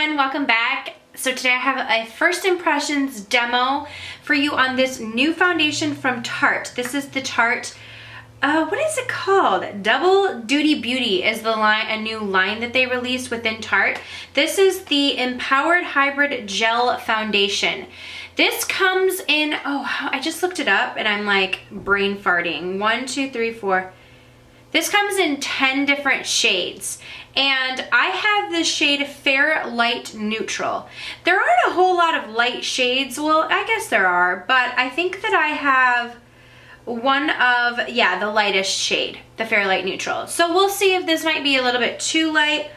everyone, welcome back. So today I have a first impressions demo for you on this new foundation from Tarte. This is the Tarte, what is it called? Double Duty Beauty is the line, a new line that they released within Tarte. This is the Empowered Hybrid Gel Foundation. This comes in, I just looked it up and I'm like brain farting. 1, 2, 3, 4. This comes in 10 different shades. And I have the shade Fair Light Neutral. There aren't a whole lot of light shades. Well, I guess there are, but I think that I have one of, yeah, the lightest shade, the Fair Light Neutral. So we'll see if this might be a little bit too light.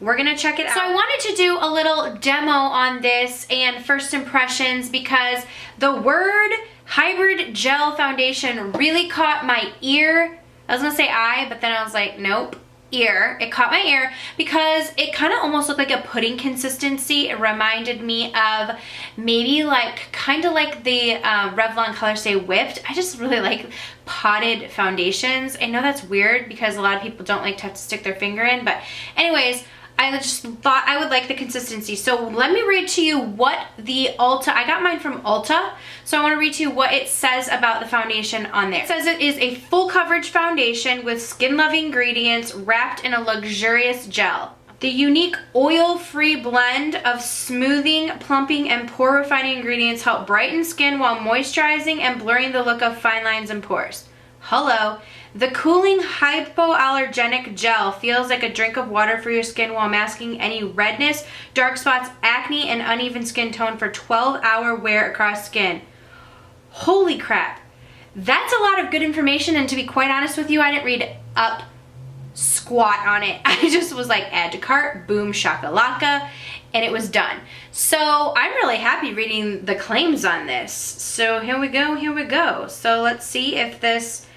We're gonna check it out. So I wanted to do a little demo on this and first impressions because the word hybrid gel foundation really caught my ear. I was gonna say eye, but then I was like, nope. Ear. It caught my ear because it kind of almost looked like a pudding consistency. It reminded me of maybe like kind of like the Revlon Color Stay Whipped. I just really like potted foundations. I know that's weird because a lot of people don't like to have to stick their finger in, but anyways, I just thought I would like the consistency. So let me read to you what the Ulta, I got mine from Ulta, so I want to read to you what it says about the foundation on there. It says it is a full coverage foundation with skin-loving ingredients wrapped in a luxurious gel. The unique oil-free blend of smoothing, plumping, and pore refining ingredients help brighten skin while moisturizing and blurring the look of fine lines and pores. Hello. The cooling hypoallergenic gel feels like a drink of water for your skin while masking any redness, dark spots, acne, and uneven skin tone for 12-hour wear across skin. Holy crap. That's a lot of good information, and to be quite honest with you, I didn't read up squat on it. I just was like, add to cart, boom, shakalaka, and it was done. So I'm really happy reading the claims on this. So here we go, here we go. So let's see if this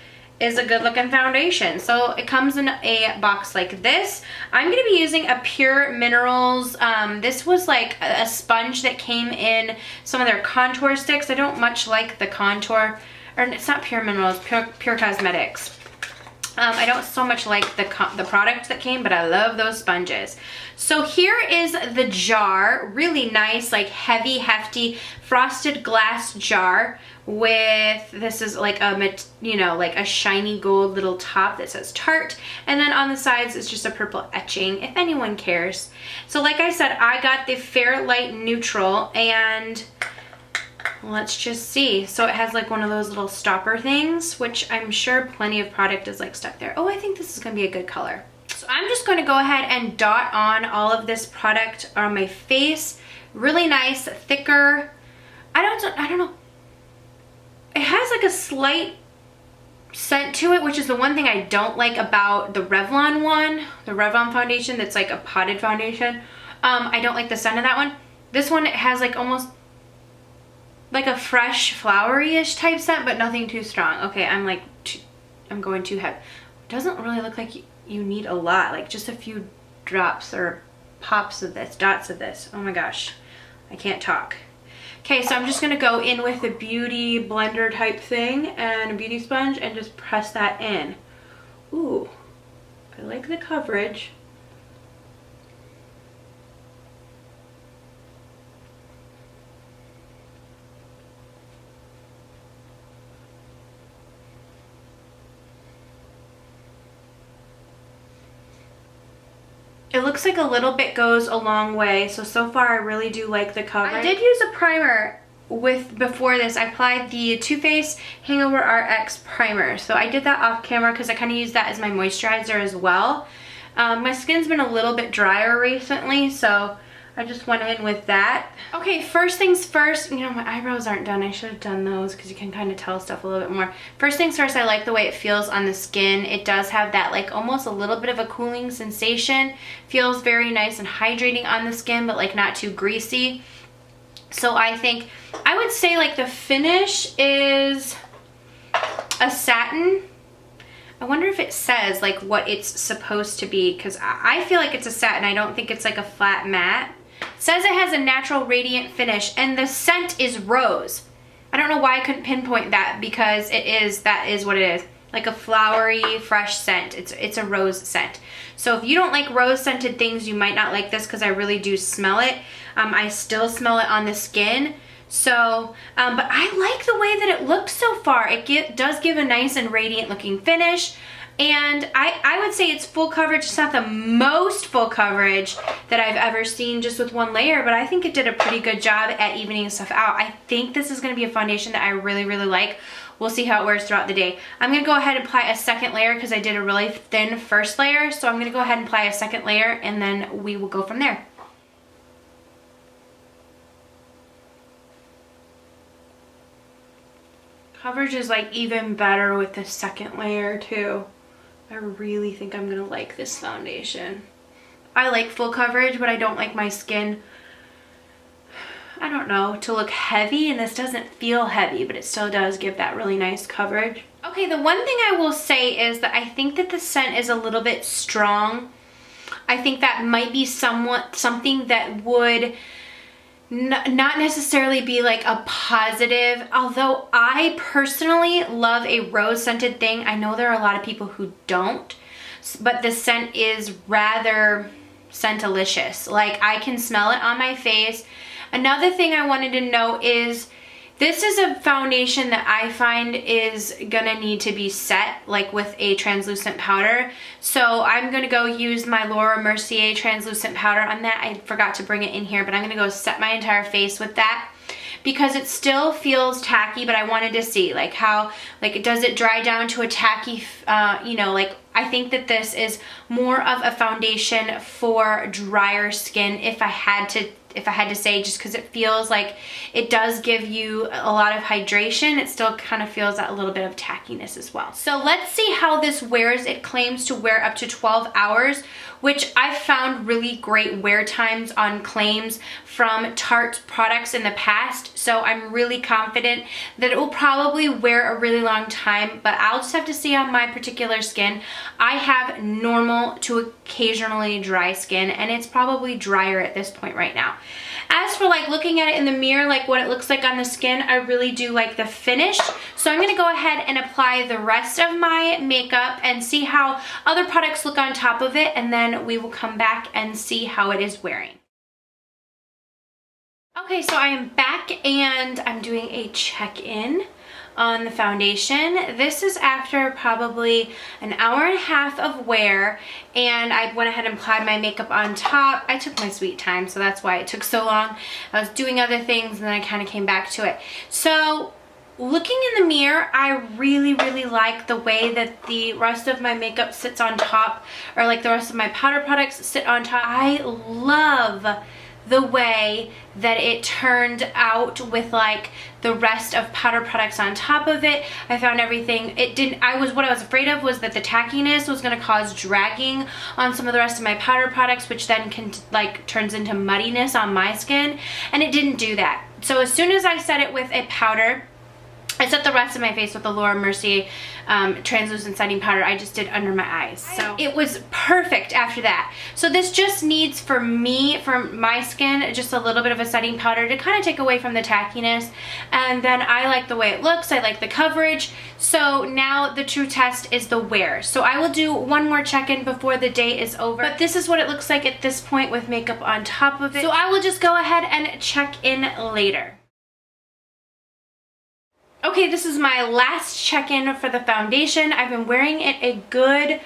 is a good looking foundation. So it comes in a box like this. I'm going to be using a Pure Minerals. This was like a sponge that came in some of their contour sticks. I don't much like the contour, or it's not Pure Minerals, Pure Cosmetics. I don't so much like the product that came, but I love those sponges. So here is the jar, really nice, like heavy, hefty, frosted glass jar with, this is like a, you know, like a shiny gold little top that says Tarte, and then on the sides is just a purple etching, if anyone cares. So like I said, I got the Fair Light Neutral, and let's just see. So it has like one of those little stopper things, which I'm sure plenty of product is like stuck there. Oh, I think this is gonna be a good color. So I'm just going to go ahead and dot on all of this product on my face. Really nice, thicker. I don't know. It has like a slight scent to it, which is the one thing I don't like about the Revlon one, the Revlon foundation that's like a potted foundation. I don't like the scent of that one. This one, it has like almost like a fresh flowery-ish type scent, but nothing too strong. Okay, I'm going too heavy. It doesn't really look like you need a lot, like just a few drops or pops of this, dots of this. Oh my gosh, I can't talk. Okay, so I'm just gonna go in with a beauty blender type thing and a beauty sponge and just press that in. Ooh, I like the coverage. It looks like a little bit goes a long way, so far I really do like the coverage. I did use a primer before this. I applied the Too Faced Hangover RX primer, so I did that off camera because I kind of used that as my moisturizer as well. My skin's been a little bit drier recently, so I just went in with that. Okay, first things first, you know, my eyebrows aren't done. I should have done those because you can kind of tell stuff a little bit more. First things first, I like the way it feels on the skin. It does have that like almost a little bit of a cooling sensation. Feels very nice and hydrating on the skin, but like not too greasy. So I think, I would say like the finish is a satin. I wonder if it says like what it's supposed to be, because I feel like it's a satin. I don't think it's like a flat matte. It says it has a natural radiant finish, and the scent is rose. I don't know why I couldn't pinpoint that, because that is what it is. like a flowery, fresh scent. It's a rose scent. So if you don't like rose scented things, you might not like this because I really do smell it. I still smell it on the skin. So, but I like the way that it looks so far. It does give a nice and radiant looking finish. And I would say it's full coverage. It's not the most full coverage that I've ever seen just with one layer, but I think it did a pretty good job at evening stuff out. I think this is going to be a foundation that I really, really like. We'll see how it wears throughout the day. I'm going to go ahead and apply a second layer because I did a really thin first layer. So I'm going to go ahead and apply a second layer and then we will go from there. Coverage is like even better with the second layer too. I really think I'm gonna like this foundation. I like full coverage, but I don't like my skin, I don't know, to look heavy, and this doesn't feel heavy, but it still does give that really nice coverage. Okay, the one thing I will say is that I think that the scent is a little bit strong. I think that might be something that would not necessarily be like a positive, although I personally love a rose scented thing. I know there are a lot of people who don't, but the scent is rather scentalicious. Like I can smell it on my face. Another thing I wanted to know is this is a foundation that I find is gonna need to be set like with a translucent powder. So I'm gonna go use my Laura Mercier translucent powder on that. I forgot to bring it in here, but I'm gonna go set my entire face with that because it still feels tacky, but I wanted to see like how, like does it dry down to a tacky, you know, like I think that this is more of a foundation for drier skin if I had to say, just because it feels like it does give you a lot of hydration. It still kind of feels that a little bit of tackiness as well. So let's see how this wears. It claims to wear up to 12 hours, which I've found really great wear times on claims from Tarte products in the past. So I'm really confident that it will probably wear a really long time, but I'll just have to see on my particular skin. I have normal to occasionally dry skin, and it's probably drier at this point right now. As for like looking at it in the mirror, like what it looks like on the skin, I really do like the finish. So I'm gonna go ahead and apply the rest of my makeup and see how other products look on top of it, and then we will come back and see how it is wearing. Okay, so I am back and I'm doing a check-in on the foundation. This is after probably an hour and a half of wear, and I went ahead and applied my makeup on top. I took my sweet time, so that's why it took so long. I was doing other things and then I kind of came back to it. So looking in the mirror, I really, really like the way that the rest of my makeup sits on top, or like the rest of my powder products sit on top. I love the way that it turned out with like the rest of powder products on top of it. I found everything, what I was afraid of was that the tackiness was gonna cause dragging on some of the rest of my powder products, which then turns into muddiness on my skin, and it didn't do that. So as soon as I set it with a powder, I set the rest of my face with the Laura Mercier translucent setting powder I just did under my eyes. So it was perfect after that. So this just needs, for me, for my skin, just a little bit of a setting powder to kind of take away from the tackiness. And then I like the way it looks. I like the coverage. So now the true test is the wear. So I will do one more check-in before the day is over. But this is what it looks like at this point with makeup on top of it. So I will just go ahead and check in later. Okay, this is my last check-in for the foundation. I've been wearing it a good,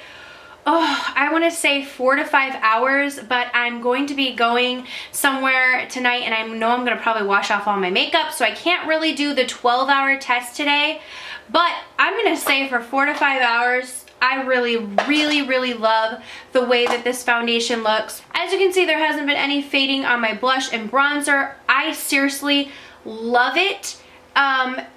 I want to say 4 to 5 hours, but I'm going to be going somewhere tonight, and I know I'm going to probably wash off all my makeup, so I can't really do the 12-hour test today, but I'm going to say for 4 to 5 hours, I really, really, really love the way that this foundation looks. As you can see, there hasn't been any fading on my blush and bronzer. I seriously love it.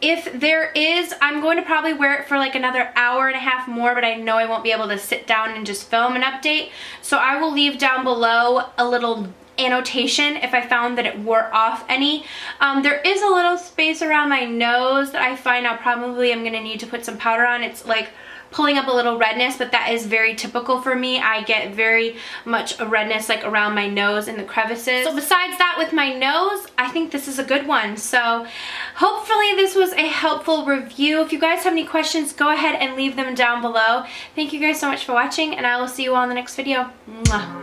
If there is, I'm going to probably wear it for like another hour and a half more, but I know I won't be able to sit down and just film an update. So I will leave down below a little annotation if I found that it wore off any. There is a little space around my nose that I find I probably am going to need to put some powder on. It's like pulling up a little redness, but that is very typical for me. I get very much a redness like around my nose and the crevices. So besides that, with my nose, I think this is a good one. So hopefully this was a helpful review. If you guys have any questions, go ahead and leave them down below. Thank you guys so much for watching, and I will see you all in the next video. Mwah.